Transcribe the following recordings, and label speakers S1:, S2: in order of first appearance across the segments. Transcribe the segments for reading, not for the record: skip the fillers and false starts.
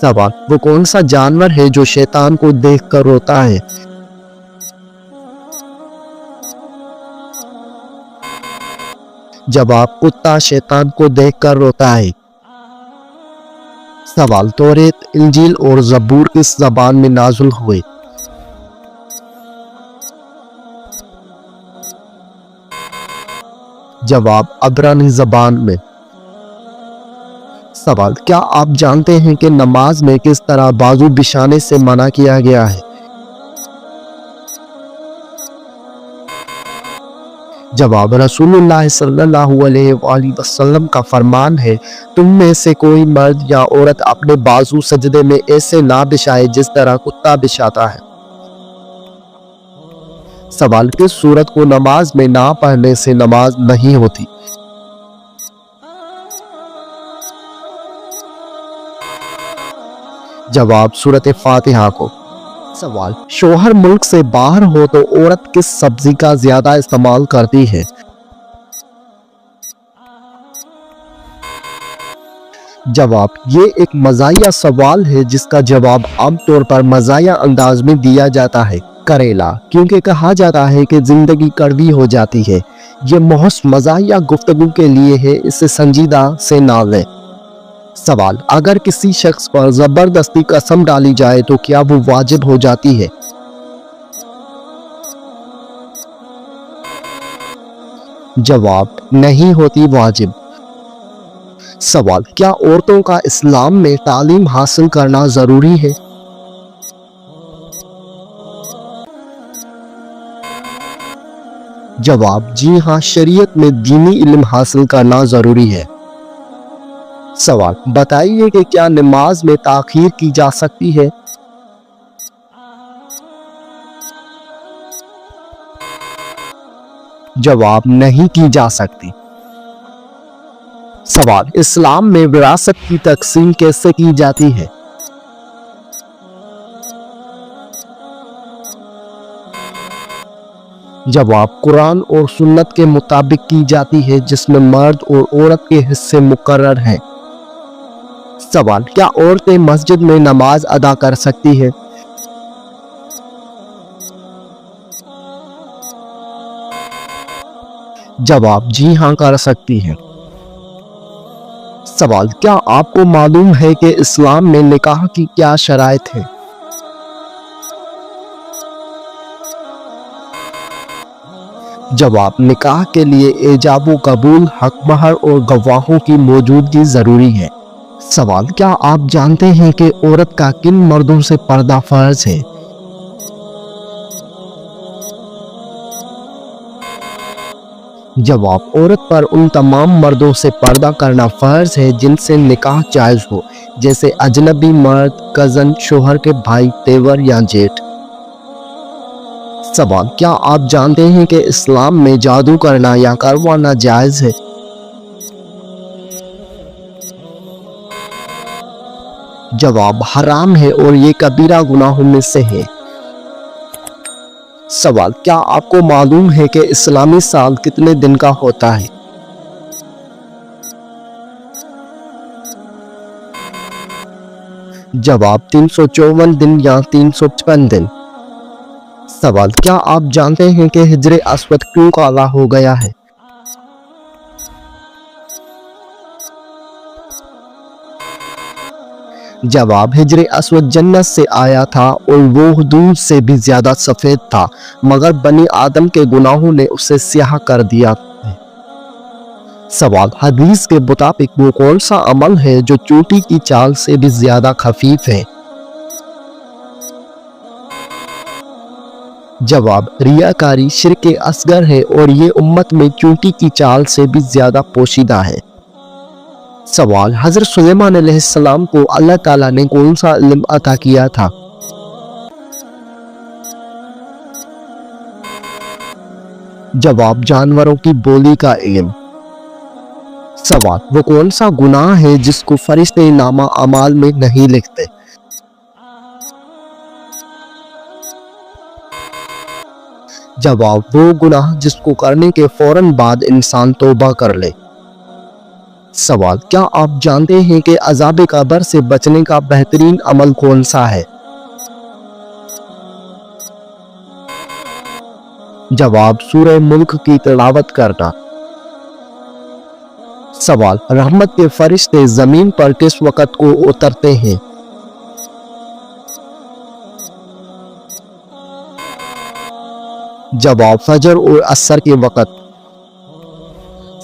S1: सवाल, वो कौन सा जानवर है जो शैतान को देखकर रोता है? जवाब, कुत्ता शैतान को देखकर रोता है। सवाल, तौरेत, इंजील और ज़बूर किस ज़बान में नाज़िल हुए? जवाब, अब्रानी ज़बान में। सवाल, क्या आप जानते हैं कि नमाज में किस तरह बाजू बिछाने से मना किया गया है? जवाब, रसूलुल्लाह सल्लल्लाहु अलैहि वसल्लम का फरमान है, तुम में से कोई मर्द या औरत अपने बाजू सजदे में ऐसे ना बिछाए जिस तरह कुत्ता बिछाता है। सवाल, किस सूरत को नमाज में ना पढ़ने से नमाज नहीं होती? जवाब, सूरत फातिहा को। सवाल, शौहर मुल्क से बाहर हो तो औरत किस सब्जी का ज्यादा इस्तेमाल करती है? जवाब, ये एक मज़ाहिया सवाल है जिसका जवाब आमतौर पर मज़ाहिया अंदाज में दिया जाता है, करेला, क्योंकि कहा जाता है कि जिंदगी कड़वी हो जाती है। ये महज मज़ाहिया गुफ्तगू के लिए है, इसे संजीदा से ना लें। सवाल, अगर किसी शख्स पर जबरदस्ती कसम डाली जाए तो क्या वो वाजिब हो जाती है? जवाब, नहीं होती वाजिब। सवाल, क्या औरतों का इस्लाम में तालीम हासिल करना जरूरी है? जवाब, जी हाँ, शरीयत में दीनी इल्म हासिल करना जरूरी है। सवाल, बताइए कि क्या नमाज में ताखीर की जा सकती है? जवाब, नहीं की जा सकती। सवाल, इस्लाम में विरासत की तकसीम कैसे की जाती है? जवाब, कुरान और सुन्नत के मुताबिक की जाती है, जिसमें मर्द और औरत के हिस्से मुकर्रर हैं। सवाल, क्या औरतें मस्जिद में नमाज अदा कर सकती है? जवाब, जी हाँ, कर सकती है। सवाल, क्या आपको मालूम है कि इस्लाम में निकाह की क्या शराइत है? जवाब, निकाह के लिए एजाब कबूल, हक महर और गवाहों की मौजूदगी जरूरी है। सवाल, क्या आप जानते हैं कि औरत का किन मर्दों से पर्दा फर्ज है? जवाब, औरत पर उन तमाम मर्दों से पर्दा करना फर्ज है जिनसे निकाह जायज हो, जैसे अजनबी मर्द, कजन, शोहर के भाई, तेवर या जेठ। सवाल, क्या आप जानते हैं कि इस्लाम में जादू करना या करवाना जायज है? जवाब, हराम है और ये कबीरा गुनाहों में से है। सवाल, क्या आपको मालूम है कि इस्लामी साल कितने दिन का होता है? जवाब, 354 दिन या 355 दिन। सवाल, क्या आप जानते हैं कि हिजरे अस्वद क्यों काला हो गया है? जवाब, हिजरे अस्वद जन्नत से आया था और वो दूध से भी ज्यादा सफेद था, मगर बनी आदम के गुनाहों ने उसे स्याह कर दिया। सवाल, हदीस के मुताबिक वो कौन सा अमल है जो चोटी की चाल से भी ज्यादा खफीफ है? जवाब, रियाकारी शिर्क असगर है और ये उम्मत में चोटी की चाल से भी ज्यादा पोशीदा है। सवाल, हजरत सुलेमान अलैहिस्सलाम को अल्लाह ताला ने कौन सा इल्म अता किया था? जवाब, जानवरों की बोली का इल्म। सवाल, वो कौन सा गुनाह है जिसको फरिश्ते नामा अमाल में नहीं लिखते? जवाब, वो गुनाह जिसको करने के फौरन बाद इंसान तौबा कर ले। सवाल, क्या आप जानते हैं कि अज़ाब कब्र से बचने का बेहतरीन अमल कौन सा है? जवाब, सूरह मुल्क की तिलावत करना। सवाल, रहमत के फरिश्ते जमीन पर किस वक़्त को उतरते हैं? जवाब, फजर और असर के वक़्त।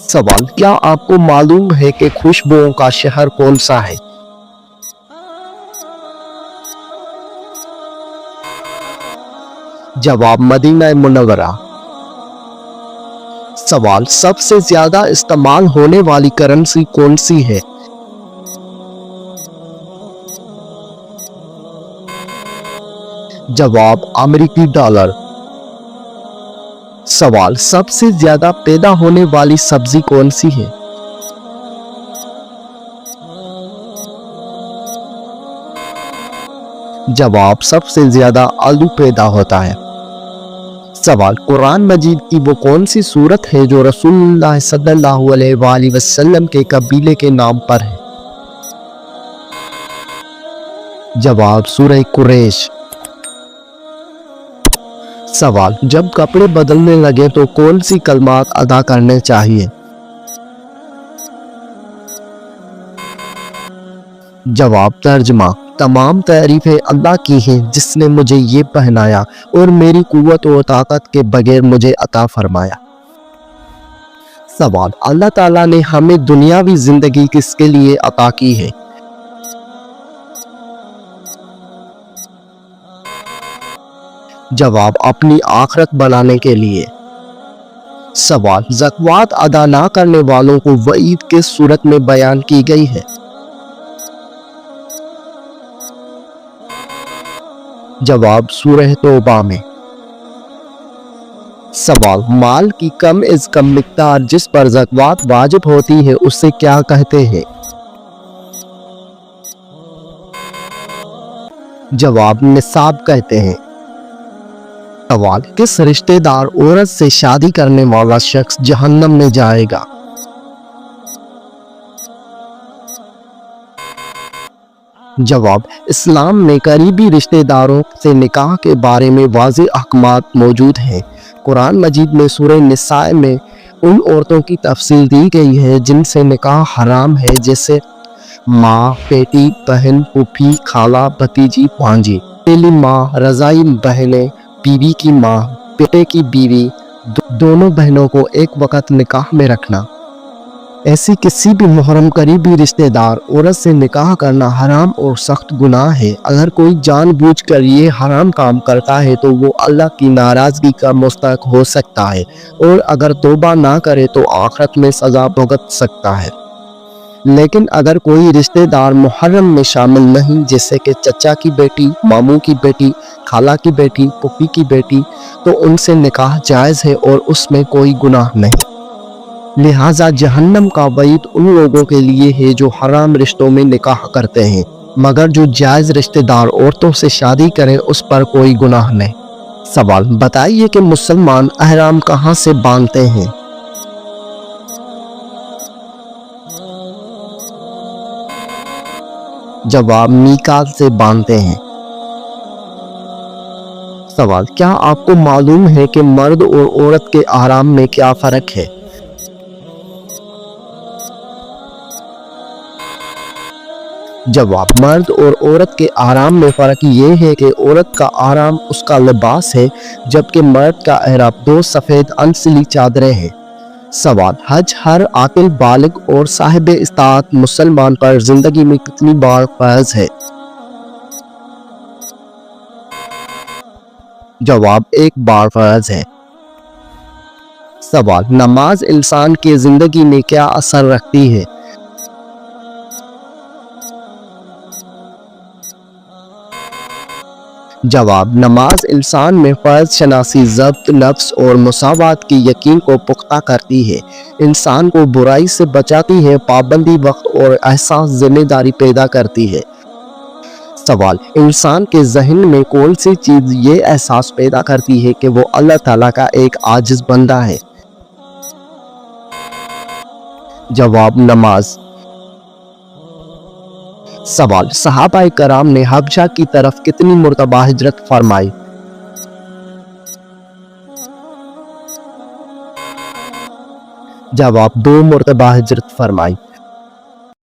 S1: सवाल, क्या आपको मालूम है कि खुशबुओं का शहर कौन सा है? जवाब, मदीना मुनव्वरा। सवाल, सबसे ज्यादा इस्तेमाल होने वाली करेंसी कौन सी है? जवाब, अमेरिकी डॉलर। सवाल, सबसे ज्यादा पैदा होने वाली सब्जी कौन सी है? जवाब, सबसे ज्यादा आलू पैदा होता है। सवाल, कुरान मजीद की वो कौन सी सूरत है जो रसूलुल्लाह सल्लल्लाहु अलैहि वसल्लम के कबीले के नाम पर है? जवाब, सूरह कुरैश। सवाल, जब कपड़े बदलने लगे तो कौन सी कलमात अदा करने चाहिए? जवाब, तर्जमा, तमाम तारीफें अल्लाह की हैं जिसने मुझे ये पहनाया और मेरी कुव्वत और ताकत के बगैर मुझे अता फरमाया। सवाल, अल्लाह ताला ने हमें दुनियावी जिंदगी किसके लिए अता की है? जवाब, अपनी आखिरत बनाने के लिए। सवाल, ज़कात अदा ना करने वालों को वईद किस सूरत में बयान की गई है? जवाब, सूरह तौबा में। सवाल, माल की कम इज़ कम मिक़दार जिस पर ज़कात वाजिब होती है उससे क्या कहते हैं? जवाब, निसाब कहते हैं। सवाल, किस रिश्तेदार औरत से शादी करने वाला शख्स जहन्नम में जाएगा? जवाब, इस्लाम में करीबी रिश्तेदारों से निकाह के बारे में वाज़ेह अहकामात मौजूद हैं। कुरान मजीद में सूरह निसा में उन औरतों की तफसील दी गई है जिनसे निकाह हराम है, जैसे माँ, बेटी, बहन, फूफी, खाला, भतीजी, भांजी, अकेली माँ, रज़ाई बहनें, बीवी की माँ, बेटे की बीवी, दोनों बहनों को एक वक़्त निकाह में रखना। ऐसी किसी भी मुहर्रम करीबी रिश्तेदार औरत से निकाह करना हराम और सख्त गुनाह है। अगर कोई जानबूझकर ये हराम काम करता है तो वो अल्लाह की नाराज़गी का मुस्तहक़ हो सकता है और अगर तौबा ना करे तो आखिरत में सज़ा भुगत सकता है। लेकिन अगर कोई रिश्तेदार मुहर्रम में शामिल नहीं, जैसे कि चचा की बेटी, मामू की बेटी, खाला की बेटी, पुप्पी की बेटी, तो उनसे निकाह जायज़ है और उसमें कोई गुनाह नहीं। लिहाजा जहन्नम का वईद उन लोगों के लिए है जो हराम रिश्तों में निकाह करते हैं, मगर जो जायज़ रिश्तेदार औरतों से शादी करें उस पर कोई गुनाह नहीं। सवाल, बताइए कि मुसलमान अहराम कहाँ से बांधते हैं? जवाब, मीकात से बांधते हैं। सवाल, क्या आपको मालूम है कि मर्द और औरत के आराम में क्या फ़र्क है? जवाब, मर्द और औरत के आराम में फ़र्क ये है कि औरत का आराम उसका लिबास है, जबकि मर्द का एहराम 2 सफ़ेद अनसिली चादरें हैं। सवाल, हज हर आकिल बालिग और साहिब इस्तात मुसलमान पर ज़िंदगी में कितनी बार फ़र्ज है? जवाब, 1 बार फ़र्ज है। सवाल, नमाज इंसान की ज़िंदगी में क्या असर रखती है? जवाब, नमाज इंसान में फ़र्ज शनासी, ज़ब्त, नफ्स और मुसावात की यकीन को पुख्ता करती है, इंसान को बुराई से बचाती है, पाबंदी वक्त और एहसास ज़िम्मेदारी पैदा करती है। सवाल, इंसान के जहन में कौन सी चीज़ ये एहसास पैदा करती है कि वो अल्लाह ताला का एक आजिज़ बंदा है? जवाब, नमाज। सवाल, सहाबाए कराम ने हबशा की तरफ कितनी मुर्तबा हिजरत फरमाई? जवाब, 2 मुर्तबा हिजरत फरमाई।